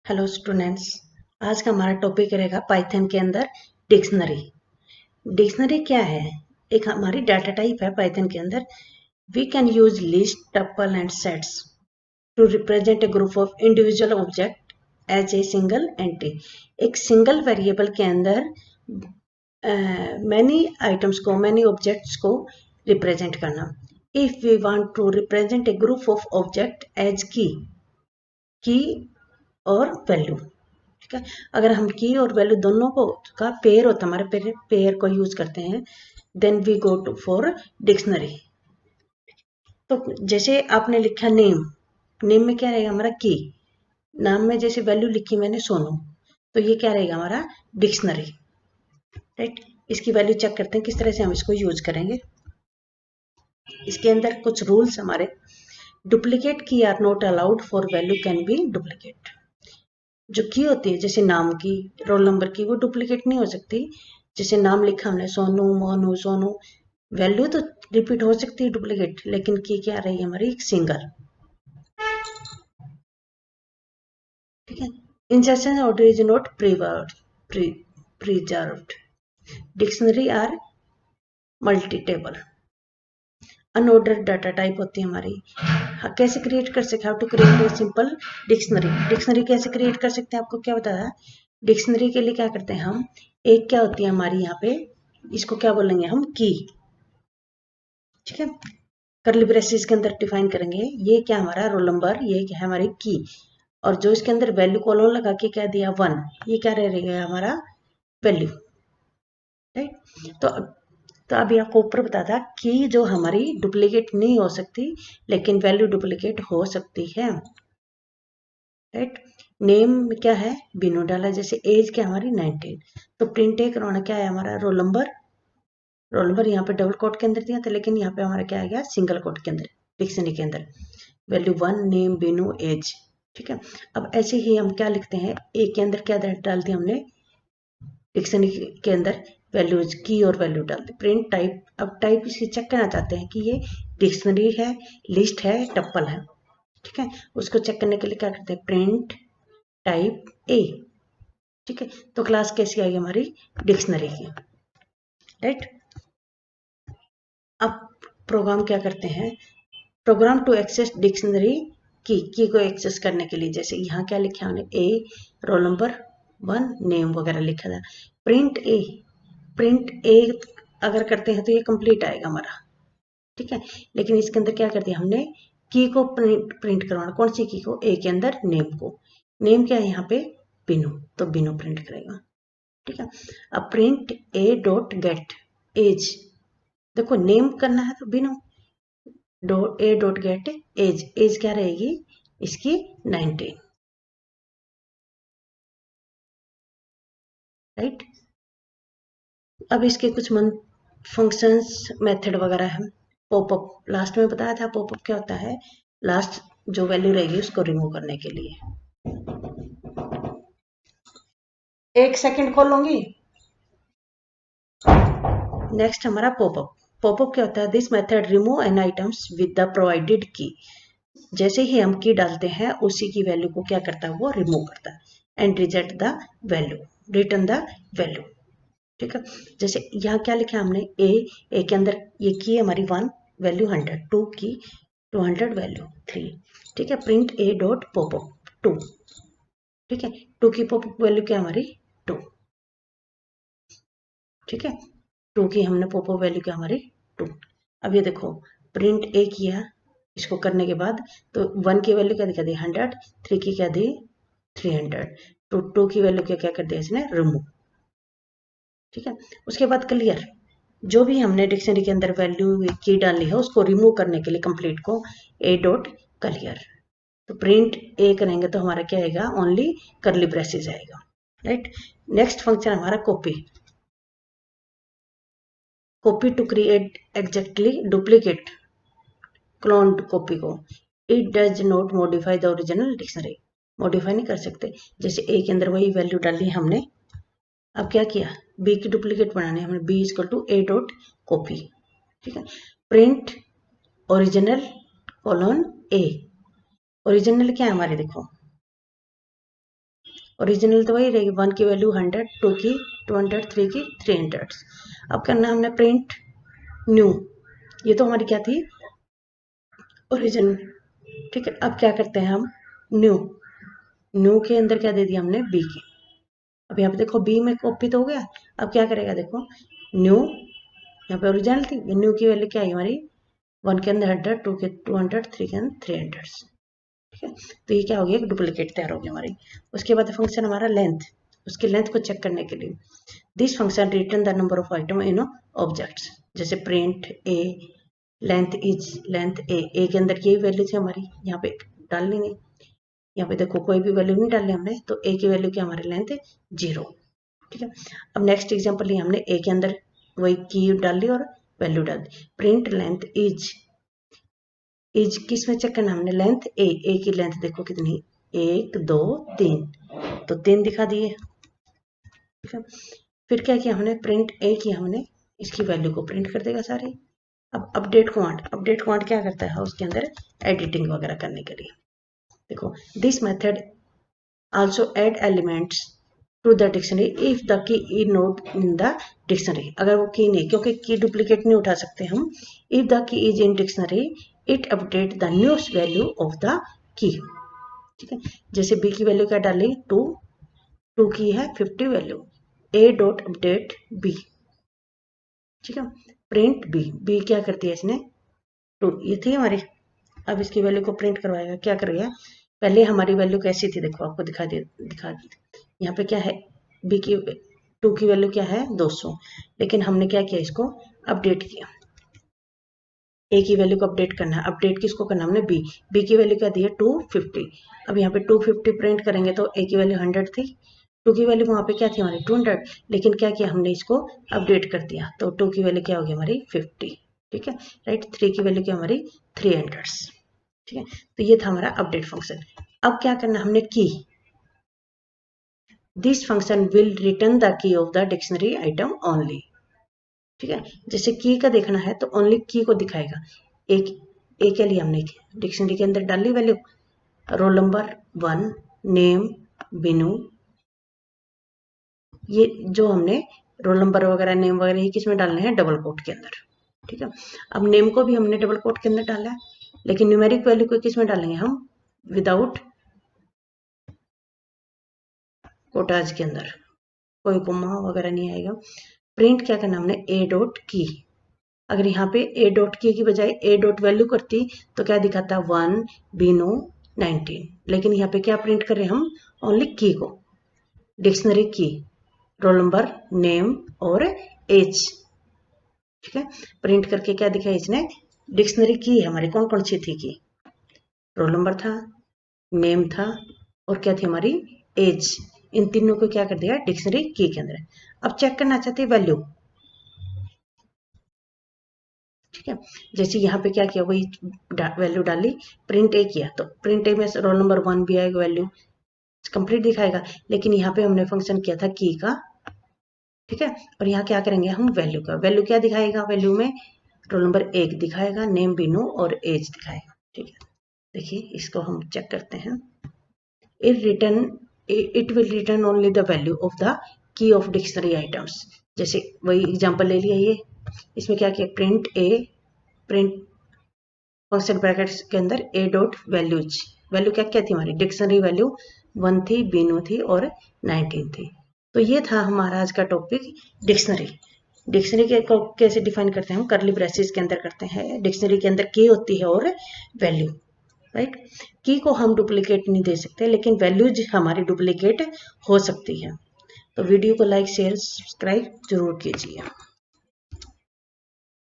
Hello students. आज का हमारा टॉपिक रहेगा पाइथन के अंदर डिक्शनरी। डिक्शनरी क्या है? एक हमारी डाटा टाइप है पाइथन के अंदर। We can use list, tuple and sets to represent a group of individual object as a single entry. एक सिंगल वेरिएबल के अंदर मैनी ऑब्जेक्ट्स को रिप्रेजेंट करना। If we want to represent a group of object as key और value, ठीक है। अगर हम की और वैल्यू दोनों को का पेयर होता है, हमारे पेयर को यूज करते हैं, then we go to for dictionary. तो जैसे आपने लिखा नेम, नेम में क्या रहेगा हमारा की, नाम में जैसे वैल्यू लिखी मैंने सोनू, तो ये क्या रहेगा हमारा डिक्शनरी, राइट। इसकी वैल्यू चेक करते हैं किस तरह से हम इसको यूज करेंगे। इसके अंदर कुछ रूल्स हमारे, duplicate key are not allowed for value can be duplicate. जो की होती है जैसे नाम की, रोल नंबर की, वो डुप्लीकेट नहीं हो सकती। जैसे नाम लिखा हमने सोनू, मोनू, सोनू, वैल्यू तो रिपीट हो सकती है डुप्लीकेट, लेकिन की क्या रही है हमारी सिंगल, ठीक है। Insertion order is not preserved. Dictionary are mutable. Unordered data type होती है हमारी। कैसे क्रिएट कर सकते हैं? How to create a simple dictionary. Dictionary कैसे क्रिएट कर सकते हैं, आपको क्या बताया? डिक्शनरी के लिए क्या करते हैं हम, एक क्या होती है हमारी यहाँ पे, इसको क्या बोलेंगे हम, की, ठीक है। कर्ली ब्रेसेस के अंदर डिफाइन करेंगे, ये क्या हमारा रोल नंबर, ये क्या है हमारी की, और जो इसके अंदर वैल्यू कॉलन लगा के क्या दिया 1, ये क्या रहेगा हमारा वैल्यू, राइट। तो अभी आपको ऊपर बताया था कि जो हमारी डुप्लीकेट नहीं हो सकती, लेकिन वैल्यू डुप्लीकेट हो सकती है, राइट। नेम क्या है, बिनो डाला, जैसे एज क्या हमारी 19, तो प्रिंट ए करवाना क्या है हमारा रोल नंबर। रोल नंबर यहाँ पे डबल कोट के अंदर दिया था, लेकिन यहाँ पे हमारा क्या आ गया सिंगल कोट के अंदर, डिक्शनरी के अंदर वैल्यू 1, नेम, बिनो, एज, ठीक है। अब ऐसे ही हम क्या लिखते हैं, ए के अंदर क्या डाल दिया हमने, डिक्शनरी के अंदर वैल्यूज की और वैल्यू डाल दी। प्रिंट टाइप, अब टाइप इसकी चेक करना चाहते हैं कि ये डिक्शनरी है, लिस्ट है, टप्पल है, ठीक है। उसको चेक करने के लिए क्या करते हैं, प्रिंट टाइप ए, ठीक है। तो क्लास कैसी आएगी हमारी डिक्शनरी की, राइट। अब प्रोग्राम क्या करते हैं, प्रोग्राम टू एक्सेस डिक्शनरी की को एक्सेस करने के लिए, जैसे यहाँ क्या लिखा हमने, ए, रोल नंबर 1, नेम वगैरह लिखा था। प्रिंट ए अगर करते हैं तो ये कंप्लीट आएगा हमारा, ठीक है। लेकिन इसके अंदर क्या कर दिया हमने, की को प्रिंट करवाना, कौन सी की को, ए के अंदर नेम को, नेम क्या है यहाँ पे बिनु, तो बिनु प्रिंट करेगा, ठीक है। अब print a dot get age, देखो नेम करना है तो बिनु a dot get age, age क्या रहेगी इसकी 19, राइट। अब इसके कुछ फंक्शंस, मेथड वगैरह है। पॉपअप लास्ट में बताया था, पॉपअप क्या होता है, लास्ट जो वैल्यू रहेगी उसको रिमूव करने के लिए। एक सेकंड खोल लूंगी। नेक्स्ट हमारा पॉपअप। पॉपअप क्या होता है, this method remove an items with the provided की। जैसे ही हम की डालते हैं उसी की वैल्यू को क्या करता है, वो रिमूव करता है, and reject the value, return the value, ठीक है। जैसे यहाँ क्या लिखा हमने, ए के अंदर ये की है हमारी 1, वैल्यू 100, 2 की 200, वैल्यू 3, ठीक है। प्रिंट ए डॉट पॉपअप 2, ठीक है। 2 की पॉपअप वैल्यू क्या हमारी 2, ठीक है। 2 की हमने पॉपअप वैल्यू क्या हमारी 2। अब ये देखो प्रिंट ए किया, इसको करने के बाद तो 1 की वैल्यू क्या दिखा दी 100, 3 की क्या दी 300, तो 2 की वैल्यू क्या क्या कर दिया इसने रिमूव, ठीक है। उसके बाद क्लियर, जो भी हमने डिक्शनरी के अंदर वैल्यू की डाली है उसको रिमूव करने के लिए कंप्लीट को ए डॉट क्लियर, तो प्रिंट ए करेंगे तो हमारा क्या आएगा, ओनली करली ब्रेसेस आएगा, राइट। नेक्स्ट फंक्शन हमारा copy. Copy to create exactly duplicate cloned copy को, it does not modify the original dictionary. Modify नहीं कर सकते, जैसे ए के अंदर वही वैल्यू डाली हमने, अब क्या किया, बी की डुप्लीकेट बनाने हमने, b equal to a dot copy, ठीक है। Print original colon a, original क्या है हमारे, देखो ओरिजिनल तो वही रहेगी, 1 की वैल्यू 100, 2 की 200, 3 की 300। अब करना हमने प्रिंट न्यू, ये तो हमारी क्या थी, ओरिजिनल। ठीक है, अब क्या करते हैं हम, न्यू, न्यू के अंदर क्या दे दिया हमने, बी की। अब यहाँ पे देखो बी में कॉपी तो हो गया, अब क्या करेगा देखो, न्यू, यहाँ पे ओरिजिनल थी, न्यू की वैल्यू क्या है हमारी, 1 के अंदर 100, 2 के 200, 3 के अंदर 300। ठीक है, तो ये क्या हो गया, एक डुप्लीकेट तैयार हो गया हमारी। उसके बाद फंक्शन हमारा लेंथ, उसकी लेंथ को चेक करने के लिए, this function return the number of item in objects, जैसे print A length is, length A के अंदर यही वैल्यू थी हमारी, यहाँ पे डालनी नहीं, यहाँ पे देखो कोई भी वैल्यू नहीं डाली हमने, तो ए की वैल्यू क्या हमारी लेंथ है 0। ठीक है, अब नेक्स्ट एग्जांपल लिया हमने, ए के अंदर वही की डाल ली और वैल्यू डाल दी, प्रिंट लेंथ इज, इज किस में चेक करना हमने, लेंथ ए की लेंथ देखो कितनी, 1 2 3, तो 3 दिखा दिए। ठीक है, फिर क्या किया हमने, प्रिंट ए किया हमने, इसकी वैल्यू को प्रिंट कर देगा सारी। अब अपडेट कमांड क्या करता है, उसके अंदर एडिटिंग वगैरह करने के लिए, देखो this method also add elements to the dictionary if the key is not in the dictionary, अगर वो की नहीं, क्योंकि की डुप्लीकेट नहीं उठा सकते हम, if the key is in dictionary it update the newest value of the key. ठीक है, जैसे बी की वैल्यू क्या डाली 2, 2 की है 50 value, a dot update b. ठीक है, प्रिंट बी, बी क्या करती है इसने 2, ये थी हमारी, अब इसकी वैल्यू को प्रिंट करवाएगा, क्या करेगा, पहले हमारी वैल्यू कैसी थी देखो, आपको दिखा दी, यहाँ पे क्या है, बी की 2 की वैल्यू क्या है 200, लेकिन हमने क्या किया, इसको अपडेट किया, ए की वैल्यू को अपडेट करना है, अपडेट किसको करना हमने, बी की वैल्यू क्या दी है 250, अब यहाँ पे 250 प्रिंट करेंगे तो ए की वैल्यू 100 थी, 2 की वैल्यू वहाँ पे क्या थी हमारी 200, लेकिन क्या किया हमने, इसको अपडेट कर दिया, तो 2 की वैल्यू क्या होगी हमारी 50। ठीक है, राइट, 3 की वैल्यू क्या हमारी 300। ठीक है, तो ये था हमारा अपडेट फंक्शन। अब क्या करना हमने, की, this function will return the key of the dictionary item only. ठीक है, जैसे की का देखना है तो ओनली की को दिखाएगा, एक के लिए हमने डिक्शनरी के अंदर डाली value, roll number 1, name Binu, ये जो हमने रोल नंबर वगैरह नेम वगैरह ये किस में डालने हैं, डबल कोट के अंदर। ठीक है, अब नेम को भी हमने डबल कोट के अंदर डाला है, लेकिन न्यूमेरिक वैल्यू को किस में डालेंगे हम, विदाउट कोटाज के अंदर, कोई कोमा वगैरह नहीं आएगा। प्रिंट क्या करना हमने, ए डॉट की, अगर यहाँ पे ए डॉट की बजाय ए डॉट वैल्यू करती तो क्या दिखाता 1 बीनो 19, लेकिन यहाँ पे क्या प्रिंट कर रहे हैं हम, ओनली की को, डिक्शनरी की, रोल नंबर नेम और एज। ठीक है, प्रिंट करके क्या दिखाया इसने, डिक्शनरी की हमारी कौन कौन सी थी, की रोल नंबर था, नेम था और क्या थी हमारी एज, इन तीनों को क्या कर दिया डिक्शनरी की के अंदर। अब चेक करना चाहते हैं वैल्यू। ठीक है, जैसे यहाँ पे क्या किया, वही वैल्यू डाली, प्रिंट ए किया, तो प्रिंट ए में रोल नंबर 1 भी आएगा, वैल्यू कंप्लीट दिखाएगा, लेकिन यहाँ पे हमने फंक्शन किया था की का। ठीक है, और यहाँ क्या करेंगे हम, वैल्यू का, वैल्यू क्या दिखाएगा, वैल्यू में रोल नंबर 1 दिखाएगा, नेम बिनो और एज दिखाएगा। ठीक है, देखिए इसको हम चेक करते हैं, it will return only the value of the key of dictionary items। जैसे वही एग्जांपल ले लिया, ये इसमें क्या किया, प्रिंट ए, प्रिंट फंक्शन ब्रैकेट्स के अंदर ए डॉट वैल्यूज, वैल्यू क्या क्या थी हमारी, डिक्शनरी वैल्यू 1 थी, बीनो थी और 19 थी। तो ये था हमारा आज का टॉपिक, डिक्शनरी। डिक्शनरी के को कैसे डिफाइन करते हैं हम, करली ब्रेसेस के अंदर करते हैं, डिक्शनरी के अंदर की होती है और वैल्यू, राइट। की को हम डुप्लीकेट नहीं दे सकते, लेकिन वैल्यूज हमारी डुप्लीकेट हो सकती है। तो वीडियो को लाइक शेयर सब्सक्राइब जरूर कीजिए।